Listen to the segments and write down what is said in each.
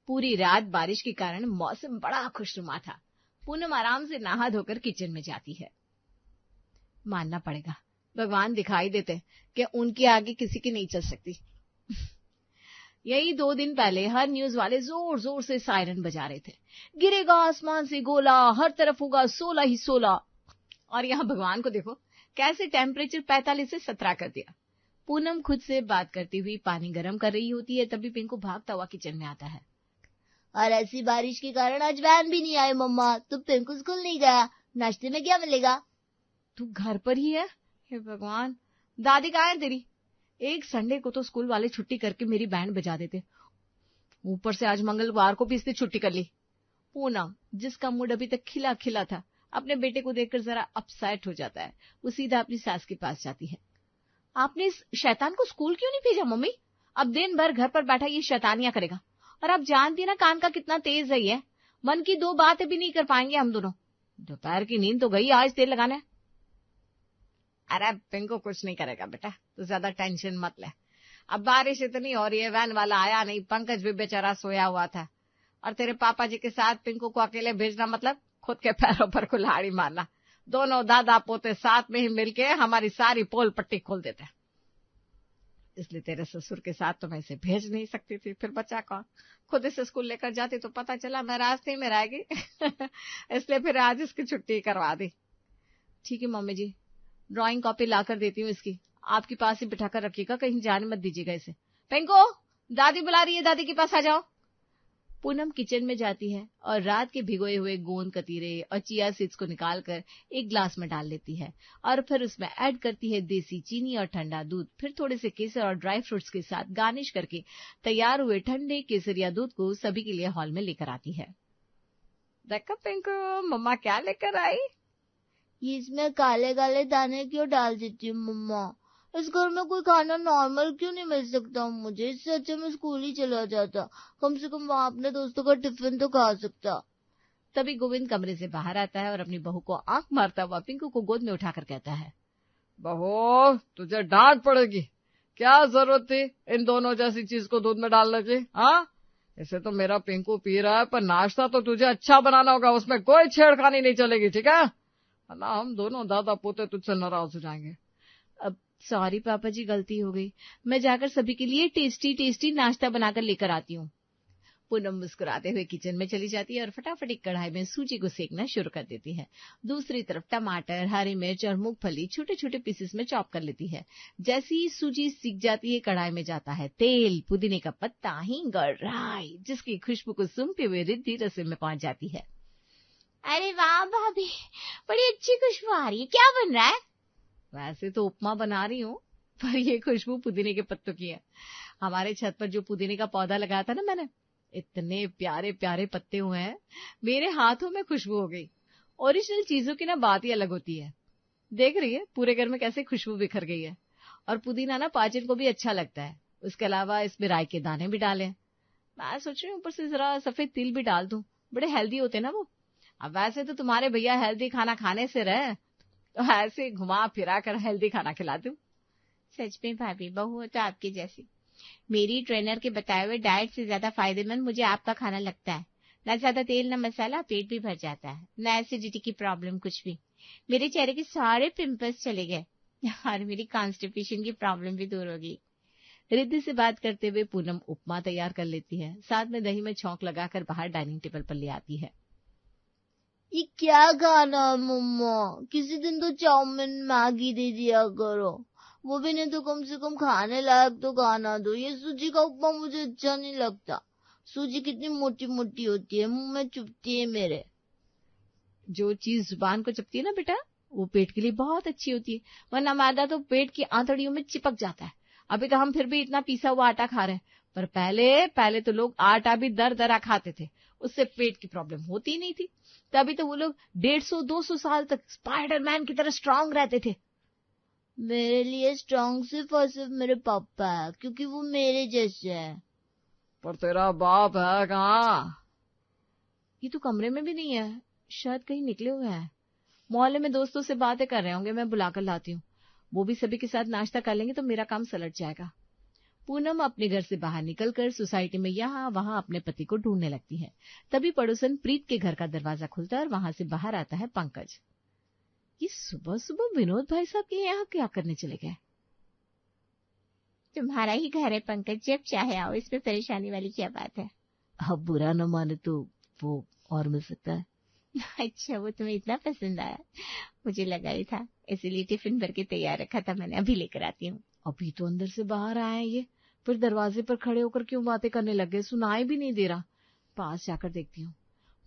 पूरी रात बारिश के कारण मौसम बड़ा खुशनुमा था। पूनम आराम से नहा धोकर किचन में जाती है। मानना पड़ेगा, भगवान दिखाई देते कि उनके आगे किसी की नहीं चल सकती। यही 2 दिन पहले हर न्यूज वाले जोर जोर से सायरन बजा रहे थे, गिरेगा आसमान से गोला, हर तरफ होगा 16 ही 16। और यहाँ भगवान को देखो कैसे टेम्परेचर 45 से 17 कर दिया। पूनम खुद से बात करती हुई पानी गर्म कर रही होती है, तभी पिंकू भागता हुआ किचन में आता है। और ऐसी बारिश के कारण आज वैन भी नहीं आई मम्मा, तो पिंकू स्कूल नहीं गया, नाश्ते में क्या मिलेगा? तू घर पर ही है? हे भगवान, दादी कहाँ है तेरी? एक संडे को तो स्कूल वाले छुट्टी करके मेरी बैंड बजा देते, ऊपर से आज मंगलवार को भी इसने छुट्टी कर ली। पूनम, जिसका मूड अभी तक खिला खिला था, अपने बेटे को देखकर जरा अपसेट हो जाता है। वो सीधा अपनी सास के पास जाती है। आपने इस शैतान को स्कूल क्यों नहीं भेजा मम्मी? अब दिन भर घर पर बैठा ये शैतानियां करेगा। और आप जानती है ना कान का कितना तेज है ये, मन की 2 बातें भी नहीं कर पाएंगे हम दोनों। दोपहर की नींद तो गई, आज तेल लगाना है। अरे पिंकू कुछ नहीं करेगा बेटा, तू ज्यादा टेंशन मत ले। अब बारिश इतनी हो रही है, वैन वाला आया नहीं, पंकज भी बेचारा सोया हुआ था, और तेरे पापा जी के साथ पिंकू को अकेले भेजना मतलब खुद के पैरों पर कुल्हाड़ी मारना। दोनों दादा पोते साथ में ही मिलके हमारी सारी पोल पट्टी खोल देते हैं। इसलिए तेरे ससुर के साथ तो मैं इसे भेज नहीं सकती थी, फिर बचा कौन? खुद इसे स्कूल लेकर जाती तो पता चला मैं रास्ते में रह गई। इसलिए फिर आज इसकी छुट्टी करवा दी। ठीक है मम्मी जी, ड्राइंग कॉपी लाकर देती हूँ इसकी, आपके पास ही बिठाकर रखिएगा, कहीं जाने मत दीजिएगा इसे। पिंकू, दादी बुला रही है, दादी के पास आ जाओ। पूनम किचन में जाती है और रात के भिगोए हुए गोंद कतीरे और चिया सीड्स को निकालकर एक ग्लास में डाल लेती है, और फिर उसमें ऐड करती है देसी चीनी और ठंडा दूध, फिर थोड़े से केसर और ड्राई फ्रूट्स के साथ गार्निश करके तैयार हुए ठंडे केसरिया दूध को सभी के लिए हॉल में लेकर आती है। देखा पिंकू, मम्मा क्या लेकर आई? इसमें काले काले दाने क्यों डाल देती हूँ मम्मा? इस घर में कोई खाना नॉर्मल क्यों नहीं मिल सकता मुझे? इससे अच्छा मैं स्कूल ही चला जाता, कम से कम वहाँ अपने दोस्तों का टिफिन तो खा सकता। तभी गोविंद कमरे से बाहर आता है और अपनी बहू को आंख मारता हुआ पिंकू को गोद में उठाकर कहता है, बहू तुझे डांट पड़ेगी, क्या जरूरत थी इन दोनों जैसी चीज को दूध में डालने की? हाँ, इसे तो मेरा पिंकू पी रहा है, पर नाश्ता तो तुझे अच्छा बनाना होगा, उसमें कोई छेड़खानी नहीं चलेगी, ठीक है? ना हम दोनों दादा पोते तुझसे नाराज हो जाएंगे। अब सॉरी पापा जी, गलती हो गई, मैं जाकर सभी के लिए टेस्टी टेस्टी नाश्ता बनाकर लेकर आती हूँ। पूनम मुस्कुराते हुए किचन में चली जाती है और फटाफट एक कढ़ाई में सूजी को सेकना शुरू कर देती है। दूसरी तरफ टमाटर, हरी मिर्च और मूंगफली छोटे छोटे पीसेस में चॉप कर लेती है। जैसे ही सूजी सीख जाती है, कढ़ाई में जाता है तेल, पुदीने का पत्ता, हींग और राई, जिसकी खुशबू को सूंघते हुए रिद्धि रसोई में पहुंच जाती है। अरे वाह भाभी, बड़ी अच्छी खुशबू आ रही है, क्या बन रहा है? वैसे तो उपमा बना रही हूँ, पर ये खुशबू पुदीने के पत्तों की है। हमारे छत पर जो पुदीने का पौधा लगाया था ना मैंने, इतने प्यारे प्यारे पत्ते हुए हैं, मेरे हाथों में खुशबू हो गई। ओरिजिनल चीजों की ना बात ही अलग होती है। देख रही है पूरे घर में कैसे खुशबू बिखर गई है। और पुदीना ना पाचन को भी अच्छा लगता है। उसके अलावा इसमें राई के दाने भी डाले। मैं सोच रही हूँ ऊपर से जरा सफेद तिल भी डाल दूं, बड़े हेल्दी होते ना वो। अब वैसे तो तुम्हारे भैया हेल्दी खाना खाने से रहे, तो ऐसे घुमा फिरा कर हेल्दी खाना खिला दूं। सच में भाभी, बहू हो तो आपकी जैसी। मेरी ट्रेनर के बताए हुए डाइट से ज्यादा फायदेमंद मुझे आपका खाना लगता है। न ज्यादा तेल न मसाला, पेट भी भर जाता है, न एसिडिटी की प्रॉब्लम कुछ भी। मेरे चेहरे के सारे पिंपल्स चले गए और मेरी कॉन्स्टिपेशन की प्रॉब्लम भी दूर हो गई। रिद्धि से बात करते हुए पूनम उपमा तैयार कर लेती है, साथ में दही में छौंक लगाकर बाहर डाइनिंग टेबल पर ले आती है। ये क्या खाना है मम्मा? किसी दिन तो चाउमीन मैगी दे दिया करो, वो भी नहीं तो कम से कम खाने लायक तो खाना दो। ये सूजी का उपमा मुझे अच्छा नहीं लगता। सूजी कितनी मोटी मोटी होती है, मुंह में चुभती है मेरे। जो चीज जुबान को चुभती है ना बेटा, वो पेट के लिए बहुत अच्छी होती है, वरना मैदा तो पेट की आंतड़ियों में चिपक जाता है। अभी तो हम फिर भी इतना पीसा हुआ आटा खा रहे हैं, पर पहले तो लोग आटा भी दर दरा खाते थे, उससे पेट की प्रॉब्लम होती ही नहीं थी। तभी तो वो लोग 150-200 साल तक स्पाइडरमैन की तरह स्ट्रांग रहते थे। मेरे लिए स्ट्रांग सिर्फ और सिर्फ मेरे पापा है, क्योंकि वो मेरे जैसे है। पर तेरा बाप है कहाँ? ये तो कमरे में भी नहीं है, शायद कहीं निकले हुए हैं। मोहल्ले में दोस्तों से बातें कर रहे होंगे, मैं बुलाकर लाती हूँ। वो भी सभी के साथ नाश्ता कर लेंगे तो मेरा काम सलट जाएगा। पूनम अपने घर से बाहर निकलकर सोसाइटी में यहाँ वहां अपने पति को ढूंढने लगती है। तभी पड़ोसन प्रीत के घर का दरवाजा खुलता है और वहां से बाहर आता है पंकज। ये सुबह सुबह विनोद भाई साहब के यहाँ क्या करने चले गए? तुम्हारा ही घर है पंकज, जब चाहे आओ, इसमें परेशानी वाली क्या बात है? अब बुरा न माने तो वो और मिल सकता है। अच्छा, वो तुम्हें इतना पसंद आया? मुझे लगा ही था, इसीलिए टिफिन भर के तैयार रखा था मैंने, अभी लेकर आती हूँ। अभी तो अंदर से बाहर आए हैं ये, फिर दरवाजे पर खड़े होकर क्यों बातें करने लग गए? सुनाई भी नहीं दे रहा। पास जाकर देखती हूँ।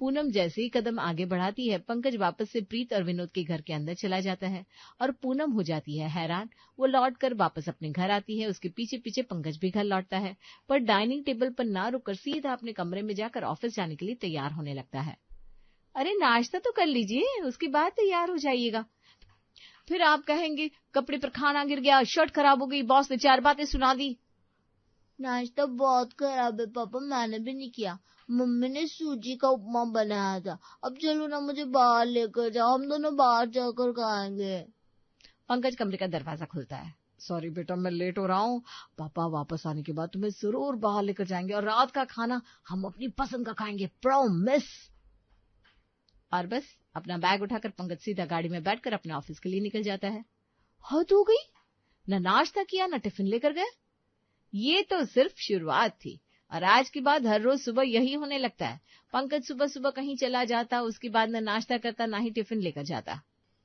पूनम जैसे ही कदम आगे बढ़ाती है, पंकज वापस से प्रीत और विनोद के घर के अंदर चला जाता है और पूनम हो जाती है हैरान। वो लौट कर वापस अपने घर आती है। उसके पीछे पीछे पंकज भी घर लौटता है, पर डाइनिंग टेबल पर ना रुककर सीधा अपने कमरे में जाकर ऑफिस जाने के लिए तैयार होने लगता है। अरे नाश्ता तो कर लीजिए, उसके बाद तैयार हो जाइएगा। फिर आप कहेंगे कपड़े पर खाना गिर गया, शर्ट खराब हो गई, बॉस ने 4 बातें सुना दी। नाश्ता बहुत खराब है पापा, मैंने भी नहीं किया। मम्मी ने सूजी का उपमा बनाया था। अब चलो ना, मुझे बाहर लेकर जाओ, हम दोनों बाहर जाकर खाएंगे। पंकज कमरे का दरवाजा खुलता है। सॉरी बेटा, मैं लेट हो रहा हूँ। पापा वापस आने के बाद तुम्हें जरूर बाहर लेकर जाएंगे और रात का खाना हम अपनी पसंद का खाएंगे, प्रॉमिस। और बस अपना बैग उठाकर पंकज सीधा गाड़ी में बैठकर अपने ऑफिस के लिए निकल जाता है। हद हो गई, न नाश्ता किया न टिफिन लेकर गए। ये तो सिर्फ शुरुआत थी और आज के बाद हर रोज सुबह यही होने लगता है। पंकज सुबह सुबह कहीं चला जाता, उसके बाद न नाश्ता करता ना ही टिफिन लेकर जाता।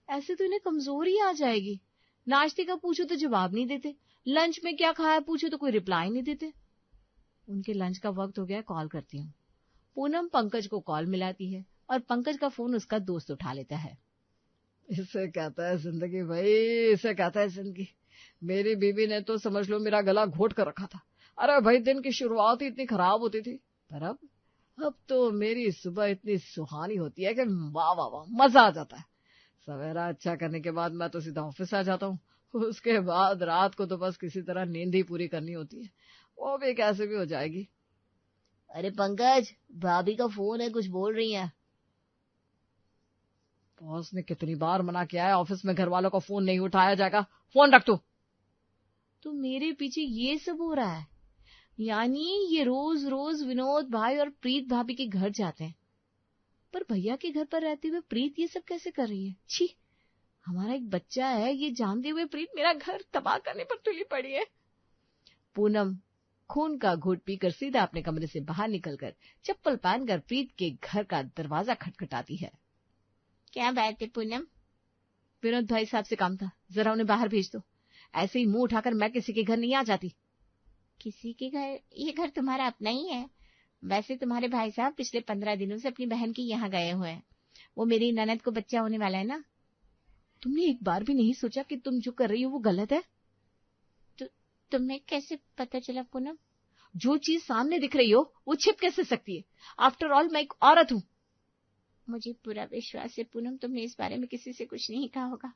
ऐसे तो इन्हें कमजोरी आ जाएगी। नाश्ते का पूछो तो जवाब नहीं देते, लंच में क्या खाया पूछो तो कोई रिप्लाई नहीं देते। उनके लंच का वक्त हो गया, कॉल करती हूँ। पूनम पंकज को कॉल मिलाती है और पंकज का फोन उसका दोस्त उठा लेता है। इसे कहता है जिंदगी भाई, इसे कहता है जिंदगी। मेरी बीवी ने तो समझ लो मेरा गला घोट कर रखा था। अरे भाई, दिन की शुरुआत ही इतनी खराब होती थी, पर अब तो मेरी सुबह इतनी सुहानी होती है कि वाह वाह वाह, मजा आ जाता है। सवेरा अच्छा करने के बाद मैं तो सीधा ऑफिस आ जाता हूँ। उसके बाद रात को तो बस किसी तरह नींद ही पूरी करनी होती है, वो भी कैसे भी हो जाएगी। अरे पंकज, भाभी का फोन है, कुछ बोल रही है। बॉस ने कितनी बार मना किया है, ऑफिस में घर वालों का फोन नहीं उठाया जाएगा, फोन रख तू। तो मेरे पीछे ये सब हो रहा है, यानी ये रोज रोज विनोद भाई और प्रीत भाभी के घर जाते हैं। पर भैया के घर पर रहते हुए प्रीत ये सब कैसे कर रही है? छी, हमारा एक बच्चा है, ये जानते हुए प्रीत मेरा घर तबाह करने पर तुली पड़ी है। पूनम खून का घूंट पीकर सीधा अपने कमरे से बाहर निकलकर चप्पल पहनकर प्रीत के घर का दरवाजा खटखटाती है। क्या बात है पूनम? विनोद भाई साहब से काम था, जरा उन्हें बाहर भेज दो। ऐसे ही मुंह उठाकर मैं किसी के घर नहीं आ जाती। किसी के घर? ये घर तुम्हारा अपना ही है। वैसे तुम्हारे भाई साहब पिछले 15 दिनों से अपनी बहन की यहाँ गए हुए हैं। वो मेरी ननद को बच्चा होने वाला है ना। तुमने एक बार भी नहीं सोचा कि तुम जो कर रही हो वो गलत है? तुम्हें कैसे पता चला पूनम? जो चीज सामने दिख रही हो वो छिप कैसे सकती है? आफ्टर ऑल मैं एक औरत हूँ। मुझे पूरा विश्वास है पूनम, तुमने इस बारे में किसी से कुछ नहीं कहा होगा।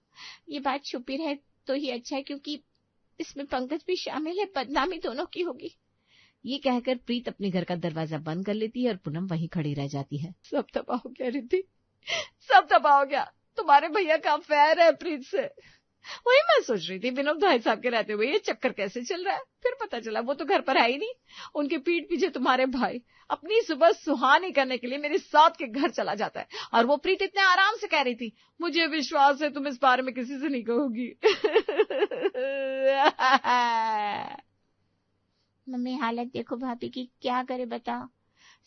ये बात छुपी रहे तो ही अच्छा है, क्योंकि इसमें पंकज भी शामिल है, बदनामी दोनों की होगी। ये कहकर प्रीत अपने घर का दरवाजा बंद कर लेती है और पूनम वहीं खड़ी रह जाती है। सब तबाह हो गया रिद्धि, सब तबाह हो गया। तुम्हारे भैया का अफेयर है प्रीत से। वही मैं सोच रही थी, विनोद भाई साहब के रहते हुए ये चक्कर कैसे चल रहा है। फिर पता चला वो तो घर पर है ही नहीं। उनके पीठ पीछे तुम्हारे भाई अपनी सुबह सुहानी करने के लिए मेरे साथ के घर चला जाता है, और वो प्रीत इतने आराम से कह रही थी, मुझे विश्वास है तुम इस बारे में किसी से नहीं कहोगी। मम्मी हालत देखो भाभी की, क्या करे बताओ।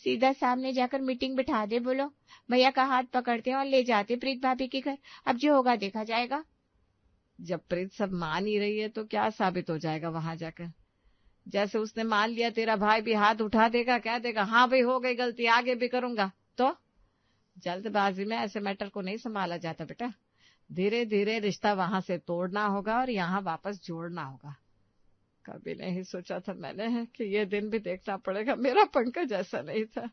सीधा सामने जाकर मीटिंग बिठा दे, बोलो भैया का हाथ पकड़ते और ले जाते प्रीत भाभी के घर। अब जो होगा देखा जाएगा। जब प्रीत सब मान ही रही है तो क्या साबित हो जाएगा वहां जाकर? जैसे उसने मान लिया तेरा भाई भी हाथ उठा देगा, कह देगा हाँ भाई हो गई गलती, आगे भी करूंगा। तो जल्दबाजी में ऐसे मैटर को नहीं संभाला जाता बेटा। धीरे धीरे रिश्ता वहां से तोड़ना होगा और यहाँ वापस जोड़ना होगा। कभी नहीं सोचा था मैंने कि ये दिन भी देखना पड़ेगा। मेरा पंकज ऐसा नहीं था।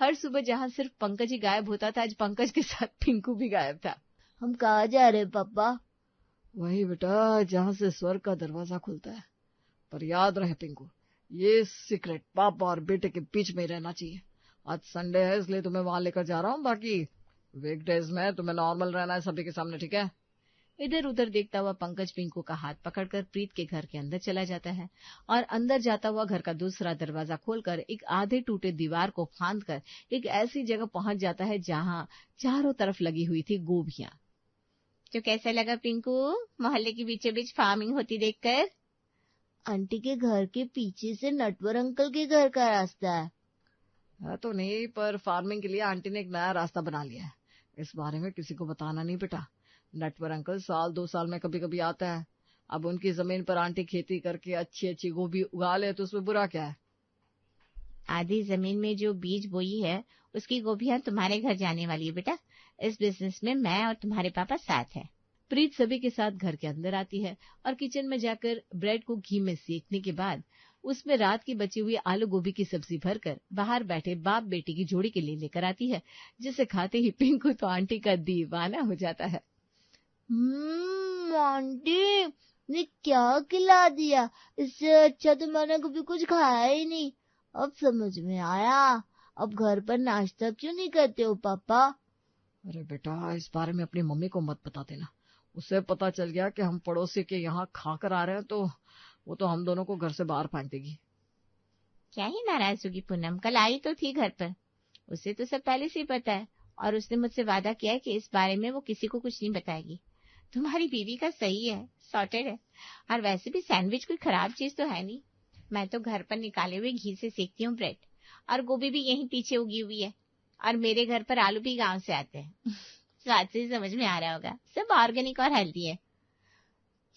हर सुबह जहाँ सिर्फ पंकज ही गायब होता था, आज पंकज के साथ पिंकू भी गायब था। हम कहाँ जा रहे हैं पापा? वही बेटा जहाँ से स्वर्ग का दरवाजा खुलता है। पर याद रहे पिंकू, ये सीक्रेट पापा और बेटे के बीच में ही रहना चाहिए। आज संडे है इसलिए तुम्हें वहां लेकर जा रहा हूँ, बाकी वीकडेज में तुम्हें नॉर्मल रहना है सभी के सामने, ठीक है? इधर उधर देखता हुआ पंकज पिंकू का हाथ पकड़कर प्रीत के घर के अंदर चला जाता है और अंदर जाता हुआ घर का दूसरा दरवाजा खोलकर एक आधे टूटे दीवार को फांदकर एक ऐसी जगह पहुंच जाता है जहां चारों तरफ लगी हुई थी गोभियां। तो कैसा लगा पिंकू, मोहल्ले के बीचों बीच फार्मिंग होती देखकर? आंटी के घर के पीछे से नटवर अंकल के घर का रास्ता है। तो नहीं, पर फार्मिंग के लिए आंटी ने एक नया रास्ता बना लिया है। इस बारे में किसी को बताना नहीं बेटा। नटवर अंकल 2 साल में कभी कभी आता है। अब उनकी जमीन पर आंटी खेती करके अच्छी अच्छी गोभी उगा ले तो उसमें बुरा क्या है। आधी जमीन में जो बीज बोई है उसकी गोभियां तुम्हारे घर जाने वाली है बेटा। इस बिजनेस में मैं और तुम्हारे पापा साथ हैं। प्रीत सभी के साथ घर के अंदर आती है और किचन में जाकर ब्रेड को घी में सेकने के बाद उसमें रात की बची हुई आलू गोभी की सब्जी भरकर बाहर बैठे बाप बेटी की जोड़ी के लिए लेकर आती है, जिसे खाते ही पिंकू तो आंटी का दीवाना हो जाता है। आंटी ने क्या खिला दिया, इससे अच्छा तो मैंने कभी कुछ खाया ही नहीं। अब समझ में आया, अब घर पर नाश्ता क्यों नहीं करते हो पापा? अरे बेटा, इस बारे में अपनी मम्मी को मत बता देना। उसे पता चल गया कि हम पड़ोसी के यहाँ खाकर आ रहे हैं तो वो तो हम दोनों को घर से बाहर फेंक देगी। क्या ही नाराज होगी पूनम, कल आई तो थी घर पर। उसे तो सब पहले से ही पता है और उसने मुझसे वादा किया है कि इस बारे में वो किसी को कुछ नहीं बताएगी। तुम्हारी बीवी का सही है, सॉर्टेड है। और वैसे भी सैंडविच कोई खराब चीज तो है नहीं। मैं तो घर पर निकाले हुए घी से सेकती हूँ ब्रेड, और गोभी भी यहीं पीछे उगी हुई है, और मेरे घर पर आलू भी गांव से आते हैं। स्वाद से ही समझ में आ रहा होगा, सब ऑर्गेनिक और हेल्दी है।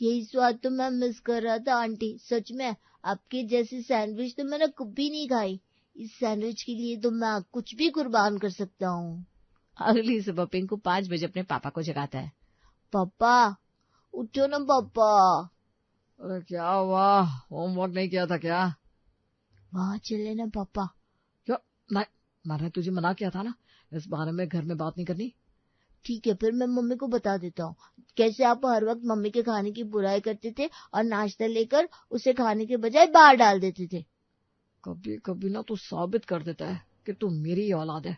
यही स्वाद तो मैं मिस कर रहा था आंटी। सच में आपके जैसी सैंडविच तो मैंने कभी नहीं खाई। इस सैंडविच के लिए तो मैं कुछ भी कुर्बान कर सकता हूँ। अगली सुबह पिंकू 5 बजे अपने पापा को जगाता है। पापा उठो ना पापा। अरे क्या हुआ, होमवर्क नहीं किया था क्या? वहाँ चले ना पापा। क्या? मैंने तुझे मना किया था ना, इस बारे में घर में बात नहीं करनी। ठीक है, फिर मैं मम्मी को बता देता हूँ। कैसे आप हर वक्त मम्मी के खाने की बुराई करते थे और नाश्ता लेकर उसे खाने के बजाय बाहर डाल देते थे। कभी कभी ना तू साबित कर देता है कि तू मेरी औलाद है।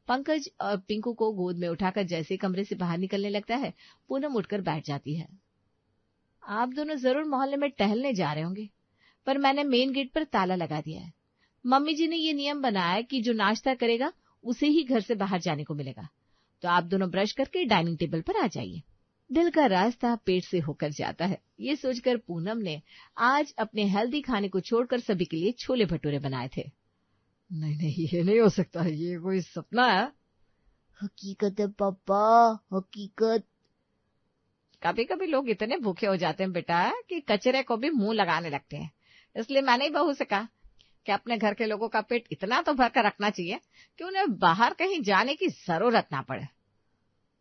पंकज पिंकू को गोद में उठाकर जैसे कमरे से बाहर निकलने लगता है, पूनम उठकर बैठ जाती है। आप दोनों जरूर मोहल्ले में टहलने जा रहे होंगे, पर मैंने मेन गेट पर ताला लगा दिया है। मम्मी जी ने ये नियम बनाया कि जो नाश्ता करेगा उसे ही घर से बाहर जाने को मिलेगा। तो आप दोनों ब्रश करके डाइनिंग टेबल पर आ जाइए। दिल का रास्ता पेट से होकर जाता है, ये सोचकर पूनम ने आज अपने हेल्दी खाने को छोड़कर सभी के लिए छोले भटूरे बनाए थे। नहीं, ये नहीं हो सकता, ये कोई सपना है। हकीकत है पापा, हकीकत। कभी कभी लोग इतने भूखे हो जाते हैं बेटा कि कचरे को भी मुंह लगाने लगते हैं। इसलिए मैंने ही बहू से कहा कि अपने घर के लोगों का पेट इतना तो भरकर रखना चाहिए कि उन्हें बाहर कहीं जाने की जरूरत ना पड़े।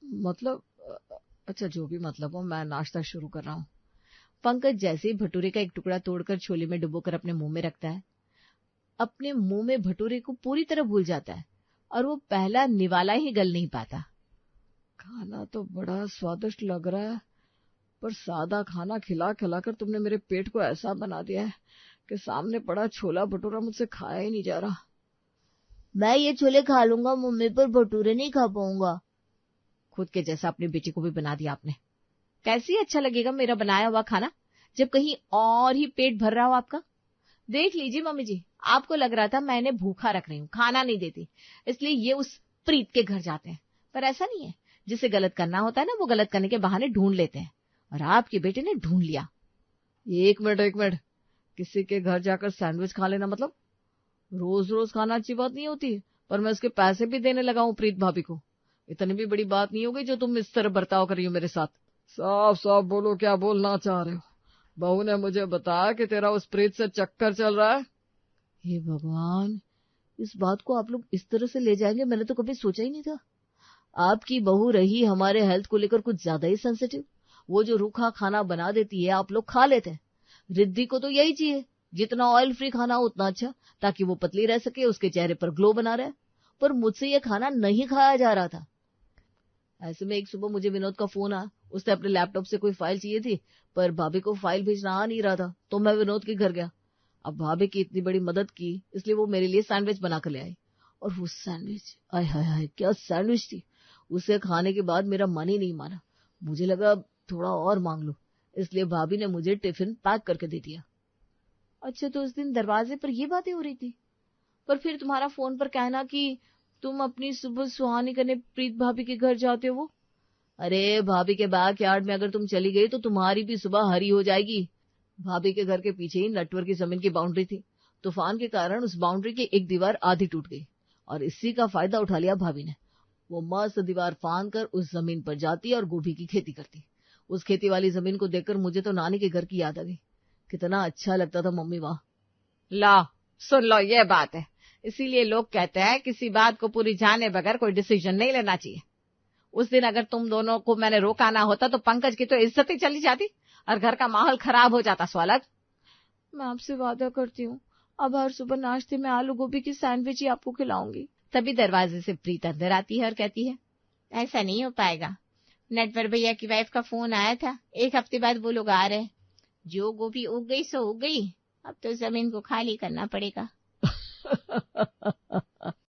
मतलब अच्छा, जो भी मतलब हो, मैं नाश्ता शुरू कर रहा हूँ। पंकज जैसे ही भटूरे का एक टुकड़ा तोड़कर छोले में डुबोकर अपने मुंह में रखता है, अपने मुंह में भटूरे को पूरी तरह भूल जाता है और वो पहला निवाला ही गल नहीं पाता। खाना तो बड़ा स्वादिष्ट लग रहा है, पर सादा खाना खिला खिलाकर तुमने मेरे पेट को ऐसा बना दिया है कि सामने पड़ा छोला भटूरा मुझसे खाया ही नहीं जा रहा। मैं ये छोले खा लूंगा मम्मी, पर भटूरे नहीं खा पाऊंगा। खुद के जैसा अपनी बेटी को भी बना दिया आपने। कैसे अच्छा लगेगा मेरा बनाया हुआ खाना जब कहीं और ही पेट भर रहा हो आपका। देख लीजिए मम्मी जी, आपको लग रहा था मैं इन्हें भूखा रख रही हूँ, खाना नहीं देती, इसलिए ये उस प्रीत के घर जाते हैं। पर ऐसा नहीं है, जिसे गलत करना होता है ना, वो गलत करने के बहाने ढूंढ लेते हैं, और आपके बेटे ने ढूंढ लिया। एक मिनट, किसी के घर जाकर सैंडविच खा लेना मतलब? रोज रोज खाना अच्छी बात नहीं होती, पर मैं उसके पैसे भी देने लगा हूँ प्रीत भाभी को। इतनी भी बड़ी बात नहीं हो गई जो तुम इस तरह बर्ताव कर रही हो मेरे साथ। साफ साफ बोलो, क्या बोलना चाह रहे हो? बहू ने मुझे बताया कि तेरा उस प्रीत से चक्कर चल रहा है। हे भगवान, इस बात को आप लोग इस तरह से ले जाएंगे, मैंने तो कभी सोचा ही नहीं था। आपकी बहू रही हमारे हेल्थ को लेकर कुछ ज्यादा ही सेंसिटिव। वो जो रूखा खाना बना देती है आप लोग खा लेते हैं। रिद्धि को तो यही चाहिए, जितना ऑयल फ्री खाना हो उतना अच्छा, ताकि वो पतली रह सके, उसके चेहरे पर ग्लो बना रहे। पर मुझसे ये खाना नहीं खाया जा रहा था। ऐसे में एक सुबह मुझे विनोद का फोन आया। उसने अपने लैपटॉप से कोई फाइल चाहिए थी, पर भाभी को फाइल भेजना आ नहीं रहा था, तो मैं विनोद के घर गया। अब भाभी की इतनी बड़ी मदद की, इसलिए वो मेरे लिए सैंडविच बनाकर ले आई। और वो सैंडविच, आय हाय हाय, क्या सैंडविच थी। उसे खाने के बाद मेरा मन ही नहीं माना। मुझे लगा थोड़ा और मांग लूं, इसलिए भाभी ने मुझे टिफिन पैक करके दे दिया। अच्छा, तो उस दिन दरवाजे पर ये बातें हो रही थी, पर फिर तुम्हारा फोन पर कहना कि तुम अपनी सुबह सुहानी करने प्रीत भाभी के घर जाते हो। अरे भाभी के बैकयार्ड में अगर तुम चली गई तो तुम्हारी भी सुबह हरी हो जाएगी। भाभी के घर के पीछे ही नटवर की जमीन की बाउंड्री थी। तूफान के कारण उस बाउंड्री की एक दीवार आधी टूट गई और इसी का फायदा उठा लिया भाभी ने। वो मस्त दीवार फांद कर उस जमीन पर जाती और गोभी की खेती करती। उस खेती वाली जमीन को देखकर मुझे तो नानी के घर की याद आ गई। कितना अच्छा लगता था मम्मी वहां। ला सुन लो, ये बात है, इसीलिए लोग कहते हैं किसी बात को पूरी जाने बगैर कोई डिसीजन नहीं लेना चाहिए। उस दिन अगर तुम दोनों को मैंने रोका ना होता तो पंकज की तो इज्जत ही चली जाती और घर का माहौल खराब हो जाता। स्वालक, मैं आपसे वादा करती हूँ, अब हर सुबह नाश्ते में आलू गोभी की सैंडविच ही आपको खिलाऊंगी। तभी दरवाजे से प्रीत अंदर आती है और कहती है, ऐसा नहीं हो पाएगा। नटवर भैया की वाइफ का फोन आया था, 1 हफ्ते बाद वो लोग आ रहे हैं। जो गोभी उग गई सो उग गई, अब तो जमीन को खाली करना पड़ेगा।